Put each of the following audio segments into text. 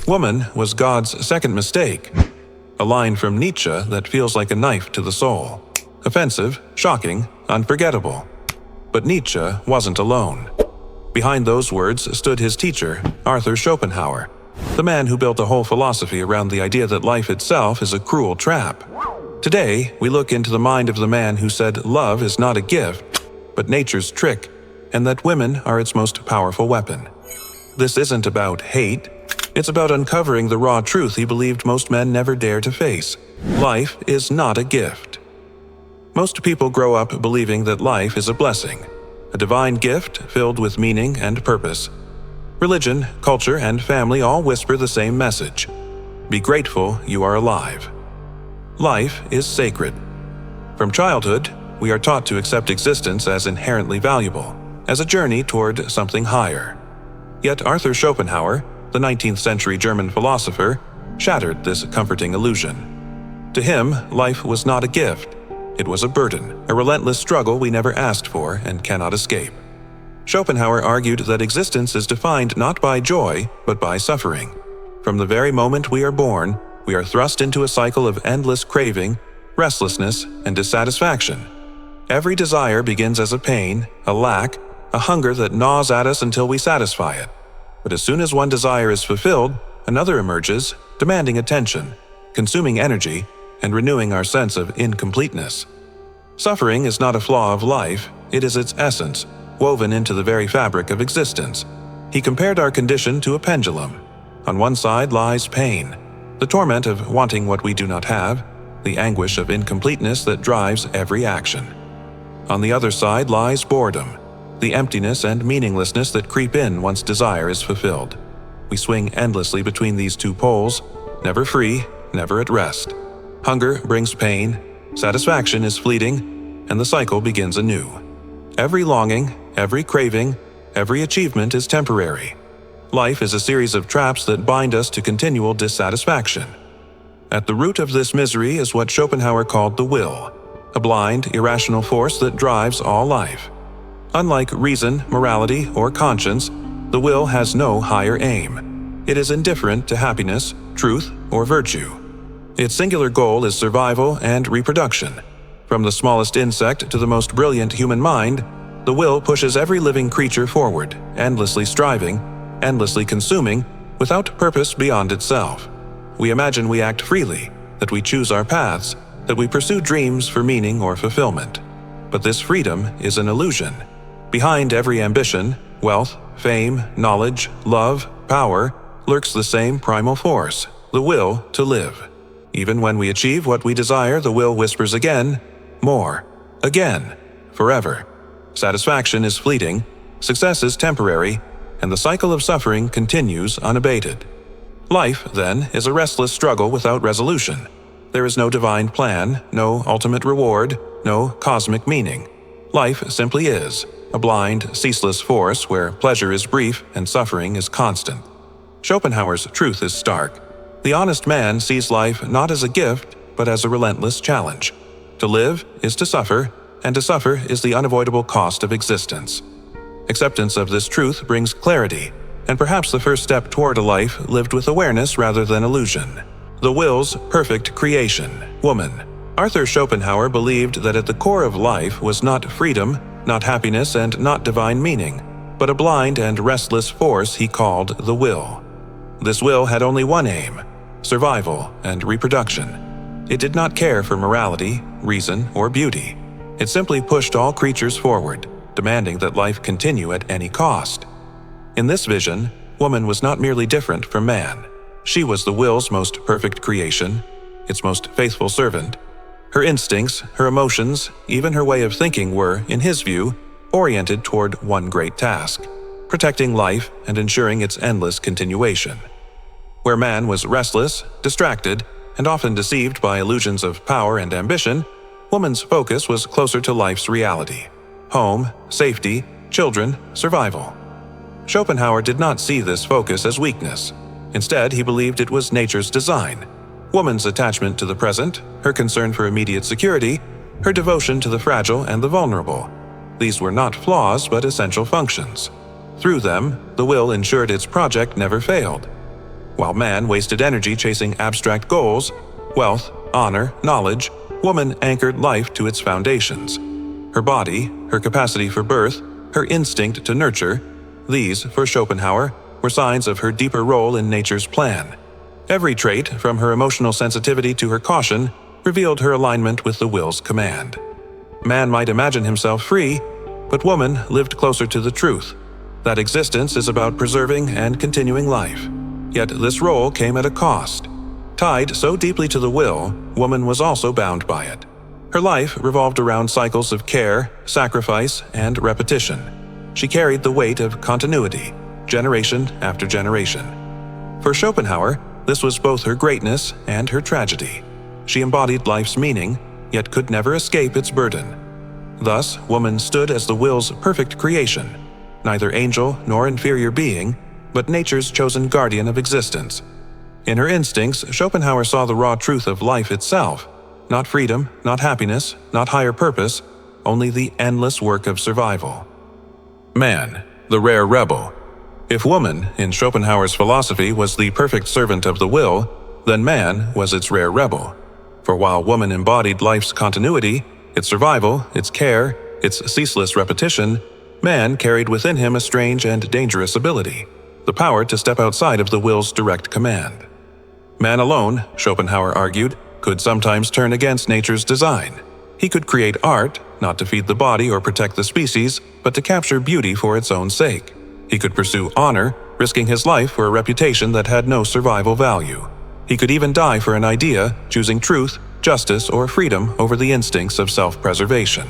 Woman was God's second mistake, a line from Nietzsche that feels like a knife to the soul. Offensive, shocking, unforgettable. But Nietzsche wasn't alone. Behind those words stood his teacher, Arthur Schopenhauer, the man who built a whole philosophy around the idea that life itself is a cruel trap. Today, we look into the mind of the man who said love is not a gift, but nature's trick, and that women are its most powerful weapon. This isn't about hate. It's about uncovering the raw truth he believed most men never dare to face. Life is not a gift. Most people grow up believing that life is a blessing, a divine gift filled with meaning and purpose. Religion, culture, and family all whisper the same message. Be grateful you are alive. Life is sacred. From childhood, we are taught to accept existence as inherently valuable, as a journey toward something higher. Yet Arthur Schopenhauer, the 19th century German philosopher, shattered this comforting illusion. To him, life was not a gift. It was a burden, a relentless struggle we never asked for and cannot escape. Schopenhauer argued that existence is defined not by joy, but by suffering. From the very moment we are born, we are thrust into a cycle of endless craving, restlessness, and dissatisfaction. Every desire begins as a pain, a lack, a hunger that gnaws at us until we satisfy it. But as soon as one desire is fulfilled, another emerges, demanding attention, consuming energy, and renewing our sense of incompleteness. Suffering is not a flaw of life, it is its essence, woven into the very fabric of existence. He compared our condition to a pendulum. On one side lies pain, the torment of wanting what we do not have, the anguish of incompleteness that drives every action. On the other side lies boredom, the emptiness and meaninglessness that creep in once desire is fulfilled. We swing endlessly between these two poles, never free, never at rest. Hunger brings pain, satisfaction is fleeting, and the cycle begins anew. Every longing, every craving, every achievement is temporary. Life is a series of traps that bind us to continual dissatisfaction. At the root of this misery is what Schopenhauer called the will, a blind, irrational force that drives all life. Unlike reason, morality, or conscience, the will has no higher aim. It is indifferent to happiness, truth, or virtue. Its singular goal is survival and reproduction. From the smallest insect to the most brilliant human mind, the will pushes every living creature forward, endlessly striving, endlessly consuming, without purpose beyond itself. We imagine we act freely, that we choose our paths, that we pursue dreams for meaning or fulfillment. But this freedom is an illusion. Behind every ambition, wealth, fame, knowledge, love, power, lurks the same primal force, the will to live. Even when we achieve what we desire, the will whispers again, more, again, forever. Satisfaction is fleeting, success is temporary, and the cycle of suffering continues unabated. Life, then, is a restless struggle without resolution. There is no divine plan, no ultimate reward, no cosmic meaning. Life simply is, a blind, ceaseless force where pleasure is brief and suffering is constant. Schopenhauer's truth is stark. The honest man sees life not as a gift, but as a relentless challenge. To live is to suffer, and to suffer is the unavoidable cost of existence. Acceptance of this truth brings clarity, and perhaps the first step toward a life lived with awareness rather than illusion. The will's perfect creation, woman. Arthur Schopenhauer believed that at the core of life was not freedom, not happiness, and not divine meaning, but a blind and restless force he called the will. This will had only one aim: survival and reproduction. It did not care for morality, reason, or beauty. It simply pushed all creatures forward, demanding that life continue at any cost. In this vision, woman was not merely different from man. She was the will's most perfect creation, its most faithful servant. Her instincts, her emotions, even her way of thinking were, in his view, oriented toward one great task: protecting life and ensuring its endless continuation. Where man was restless, distracted, and often deceived by illusions of power and ambition, woman's focus was closer to life's reality: home, safety, children, survival. Schopenhauer did not see this focus as weakness. Instead, he believed it was nature's design. Woman's attachment to the present, her concern for immediate security, her devotion to the fragile and the vulnerable. These were not flaws but essential functions. Through them, the will ensured its project never failed. While man wasted energy chasing abstract goals, wealth, honor, knowledge, woman anchored life to its foundations. Her body, her capacity for birth, her instinct to nurture, these, for Schopenhauer, were signs of her deeper role in nature's plan. Every trait, from her emotional sensitivity to her caution, revealed her alignment with the will's command. Man might imagine himself free, but woman lived closer to the truth, that existence is about preserving and continuing life. Yet this role came at a cost. Tied so deeply to the will, woman was also bound by it. Her life revolved around cycles of care, sacrifice, and repetition. She carried the weight of continuity, generation after generation. For Schopenhauer, this was both her greatness and her tragedy. She embodied life's meaning, yet could never escape its burden. Thus, woman stood as the will's perfect creation, neither angel nor inferior being, but nature's chosen guardian of existence. In her instincts, Schopenhauer saw the raw truth of life itself, not freedom, not happiness, not higher purpose, only the endless work of survival. Man, the rare rebel. If woman, in Schopenhauer's philosophy, was the perfect servant of the will, then man was its rare rebel. For while woman embodied life's continuity, its survival, its care, its ceaseless repetition, man carried within him a strange and dangerous ability, the power to step outside of the will's direct command. Man alone, Schopenhauer argued, could sometimes turn against nature's design. He could create art, not to feed the body or protect the species, but to capture beauty for its own sake. He could pursue honor, risking his life for a reputation that had no survival value. He could even die for an idea, choosing truth, justice, or freedom over the instincts of self-preservation.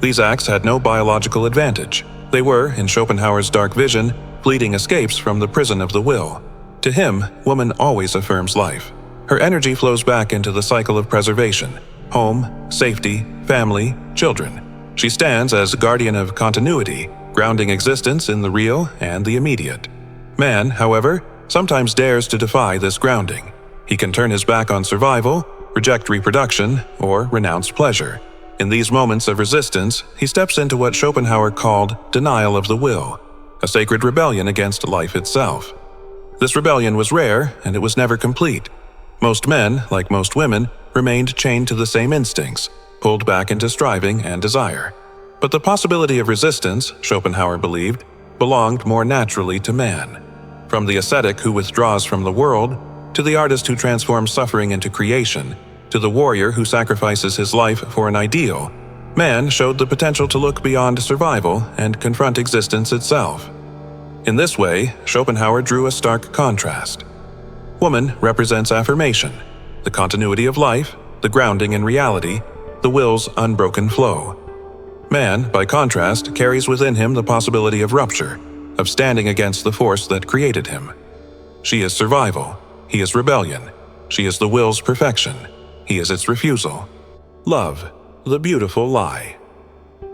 These acts had no biological advantage. They were, in Schopenhauer's dark vision, fleeting escapes from the prison of the will. To him, woman always affirms life. Her energy flows back into the cycle of preservation: home, safety, family, children. She stands as guardian of continuity, grounding existence in the real and the immediate. Man, however, sometimes dares to defy this grounding. He can turn his back on survival, reject reproduction, or renounce pleasure. In these moments of resistance, he steps into what Schopenhauer called denial of the will, a sacred rebellion against life itself. This rebellion was rare, and it was never complete. Most men, like most women, remained chained to the same instincts, pulled back into striving and desire. But the possibility of resistance, Schopenhauer believed, belonged more naturally to man. From the ascetic who withdraws from the world, to the artist who transforms suffering into creation, to the warrior who sacrifices his life for an ideal, man showed the potential to look beyond survival and confront existence itself. In this way, Schopenhauer drew a stark contrast. Woman represents affirmation, the continuity of life, the grounding in reality, the will's unbroken flow. Man, by contrast, carries within him the possibility of rupture, of standing against the force that created him. She is survival, he is rebellion. She is the will's perfection, he is its refusal. Love, the beautiful lie.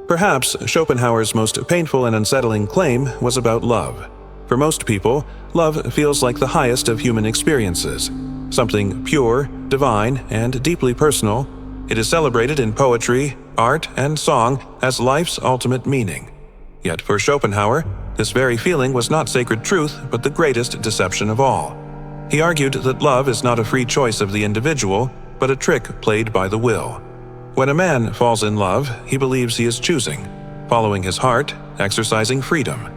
Perhaps Schopenhauer's most painful and unsettling claim was about love. For most people, love feels like the highest of human experiences, something pure, divine, and deeply personal. It is celebrated in poetry, art, and song as life's ultimate meaning. Yet for Schopenhauer, this very feeling was not sacred truth, but the greatest deception of all. He argued that love is not a free choice of the individual, but a trick played by the will. When a man falls in love, he believes he is choosing, following his heart, exercising freedom.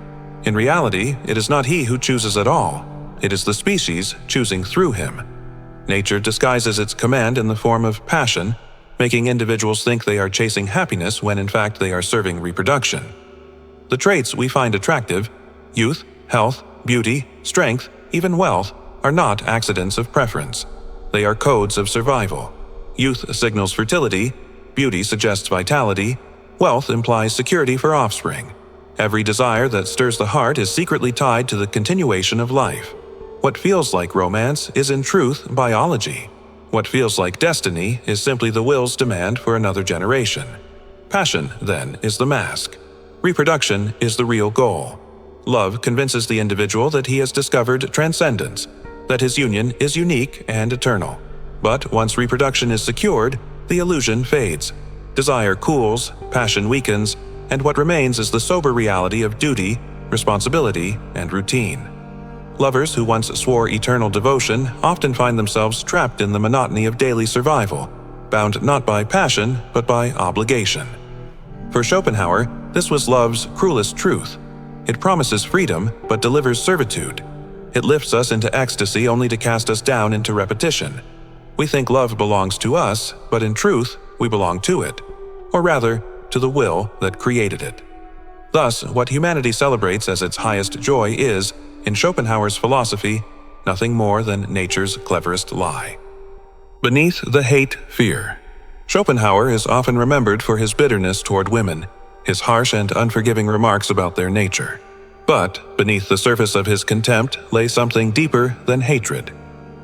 In reality, it is not he who chooses at all. It is the species choosing through him. Nature disguises its command in the form of passion, making individuals think they are chasing happiness when in fact they are serving reproduction. The traits we find attractive, youth, health, beauty, strength, even wealth, are not accidents of preference. They are codes of survival. Youth signals fertility, beauty suggests vitality, wealth implies security for offspring. Every desire that stirs the heart is secretly tied to the continuation of life. What feels like romance is in truth biology. What feels like destiny is simply the will's demand for another generation. Passion, then, is the mask. Reproduction is the real goal. Love convinces the individual that he has discovered transcendence, that his union is unique and eternal. But once reproduction is secured, the illusion fades. Desire cools, passion weakens, and what remains is the sober reality of duty, responsibility, and routine. Lovers who once swore eternal devotion often find themselves trapped in the monotony of daily survival, bound not by passion, but by obligation. For Schopenhauer, this was love's cruelest truth. It promises freedom, but delivers servitude. It lifts us into ecstasy only to cast us down into repetition. We think love belongs to us, but in truth, we belong to it. Or rather, to the will that created it. Thus, what humanity celebrates as its highest joy is, in Schopenhauer's philosophy, nothing more than nature's cleverest lie. Beneath the hate, fear. Schopenhauer is often remembered for his bitterness toward women, his harsh and unforgiving remarks about their nature. But beneath the surface of his contempt lay something deeper than hatred: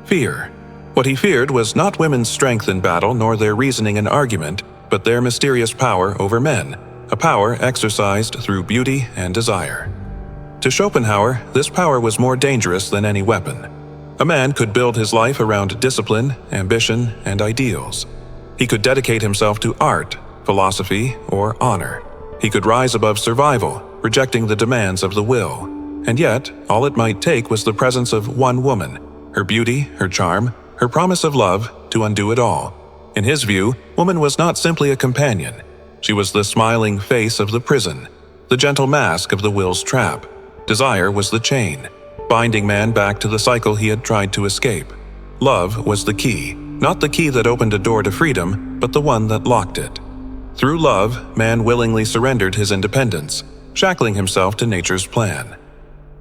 fear. What he feared was not women's strength in battle nor their reasoning and argument, but their mysterious power over men, a power exercised through beauty and desire. To Schopenhauer, this power was more dangerous than any weapon. A man could build his life around discipline, ambition, and ideals. He could dedicate himself to art, philosophy, or honor. He could rise above survival, rejecting the demands of the will. And yet, all it might take was the presence of one woman, her beauty, her charm, her promise of love, to undo it all. In his view, woman was not simply a companion. She was the smiling face of the prison, the gentle mask of the will's trap. Desire was the chain, binding man back to the cycle he had tried to escape. Love was the key, not the key that opened a door to freedom, but the one that locked it. Through love, man willingly surrendered his independence, shackling himself to nature's plan.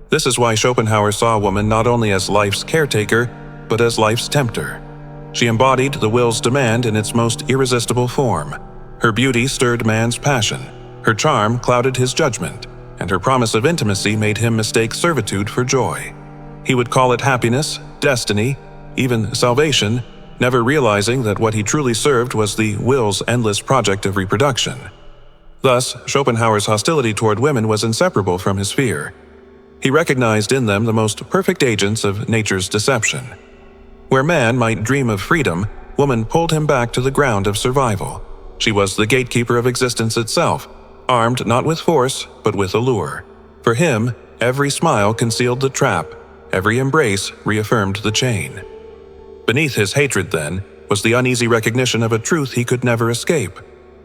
This is why Schopenhauer saw woman not only as life's caretaker, but as life's tempter. She embodied the will's demand in its most irresistible form. Her beauty stirred man's passion, her charm clouded his judgment, and her promise of intimacy made him mistake servitude for joy. He would call it happiness, destiny, even salvation, never realizing that what he truly served was the will's endless project of reproduction. Thus, Schopenhauer's hostility toward women was inseparable from his fear. He recognized in them the most perfect agents of nature's deception. Where man might dream of freedom, woman pulled him back to the ground of survival. She was the gatekeeper of existence itself, armed not with force, but with allure. For him, every smile concealed the trap, every embrace reaffirmed the chain. Beneath his hatred, then, was the uneasy recognition of a truth he could never escape.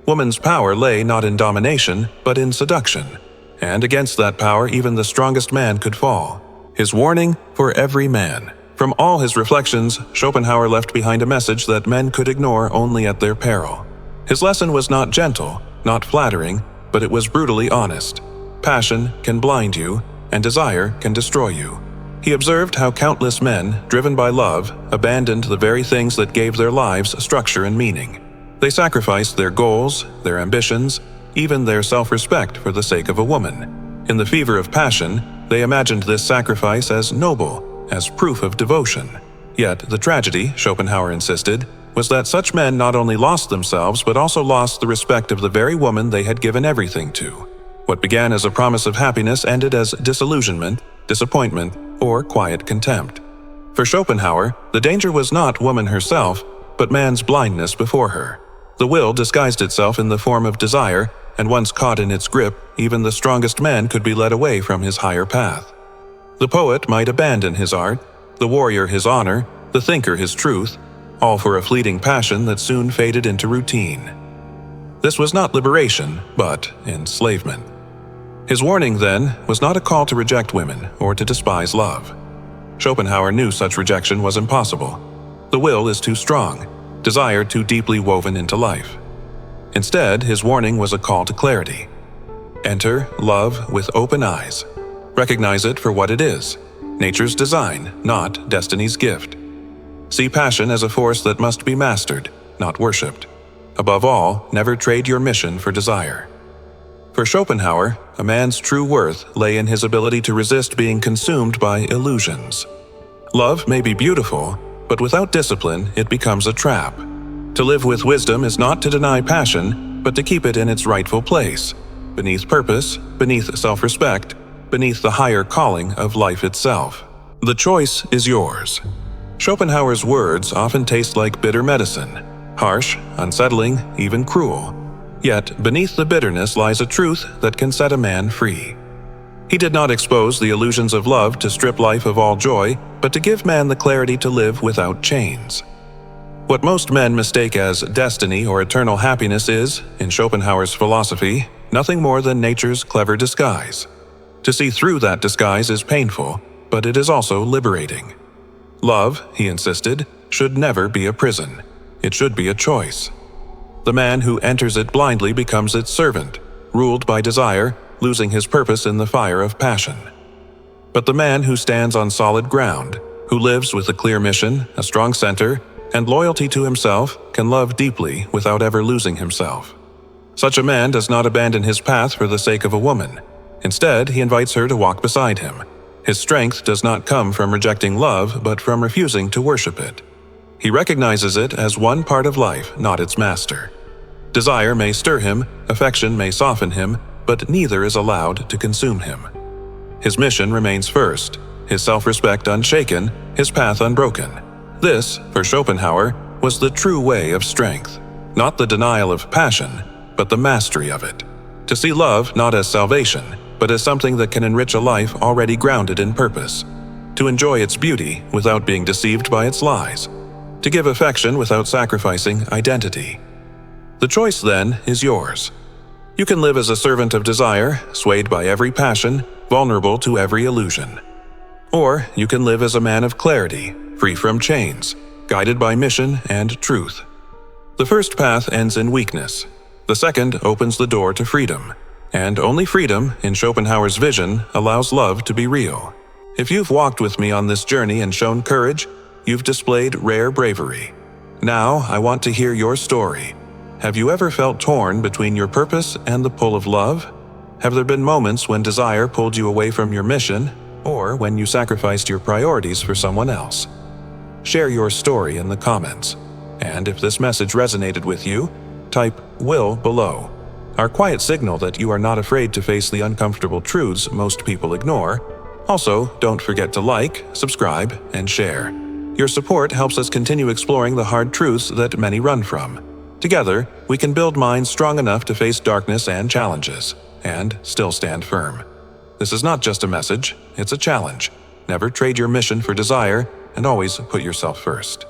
Woman's power lay not in domination, but in seduction. And against that power, even the strongest man could fall. His warning for every man. From all his reflections, Schopenhauer left behind a message that men could ignore only at their peril. His lesson was not gentle, not flattering, but it was brutally honest. Passion can blind you, and desire can destroy you. He observed how countless men, driven by love, abandoned the very things that gave their lives structure and meaning. They sacrificed their goals, their ambitions, even their self-respect for the sake of a woman. In the fever of passion, they imagined this sacrifice as noble, as proof of devotion. Yet the tragedy, Schopenhauer insisted, was that such men not only lost themselves but also lost the respect of the very woman they had given everything to. What began as a promise of happiness ended as disillusionment, disappointment, or quiet contempt. For Schopenhauer, the danger was not woman herself, but man's blindness before her. The will disguised itself in the form of desire, and once caught in its grip, even the strongest man could be led away from his higher path. The poet might abandon his art, the warrior his honor, the thinker his truth, all for a fleeting passion that soon faded into routine. This was not liberation, but enslavement. His warning, then, was not a call to reject women or to despise love. Schopenhauer knew such rejection was impossible. The will is too strong, desire too deeply woven into life. Instead, his warning was a call to clarity. Enter love with open eyes. Recognize it for what it is, nature's design, not destiny's gift. See passion as a force that must be mastered, not worshipped. Above all, never trade your mission for desire. For Schopenhauer, a man's true worth lay in his ability to resist being consumed by illusions. Love may be beautiful, but without discipline, it becomes a trap. To live with wisdom is not to deny passion, but to keep it in its rightful place, beneath purpose, beneath self-respect, beneath the higher calling of life itself. The choice is yours. Schopenhauer's words often taste like bitter medicine, harsh, unsettling, even cruel. Yet beneath the bitterness lies a truth that can set a man free. He did not expose the illusions of love to strip life of all joy, but to give man the clarity to live without chains. What most men mistake as destiny or eternal happiness is, in Schopenhauer's philosophy, nothing more than nature's clever disguise. To see through that disguise is painful, but it is also liberating. Love, he insisted, should never be a prison. It should be a choice. The man who enters it blindly becomes its servant, ruled by desire, losing his purpose in the fire of passion. But the man who stands on solid ground, who lives with a clear mission, a strong center, and loyalty to himself, can love deeply without ever losing himself. Such a man does not abandon his path for the sake of a woman. Instead, he invites her to walk beside him. His strength does not come from rejecting love, but from refusing to worship it. He recognizes it as one part of life, not its master. Desire may stir him, affection may soften him, but neither is allowed to consume him. His mission remains first, his self-respect unshaken, his path unbroken. This, for Schopenhauer, was the true way of strength, not the denial of passion, but the mastery of it. To see love not as salvation, but as something that can enrich a life already grounded in purpose. To enjoy its beauty without being deceived by its lies. To give affection without sacrificing identity. The choice, then, is yours. You can live as a servant of desire, swayed by every passion, vulnerable to every illusion. Or you can live as a man of clarity, free from chains, guided by mission and truth. The first path ends in weakness. The second opens the door to freedom. And only freedom, in Schopenhauer's vision, allows love to be real. If you've walked with me on this journey and shown courage, you've displayed rare bravery. Now, I want to hear your story. Have you ever felt torn between your purpose and the pull of love? Have there been moments when desire pulled you away from your mission, or when you sacrificed your priorities for someone else? Share your story in the comments. And if this message resonated with you, type "will" below. Our quiet signal that you are not afraid to face the uncomfortable truths most people ignore. Also, don't forget to like, subscribe, and share. Your support helps us continue exploring the hard truths that many run from. Together, we can build minds strong enough to face darkness and challenges, and still stand firm. This is not just a message, it's a challenge. Never trade your mission for desire, and always put yourself first.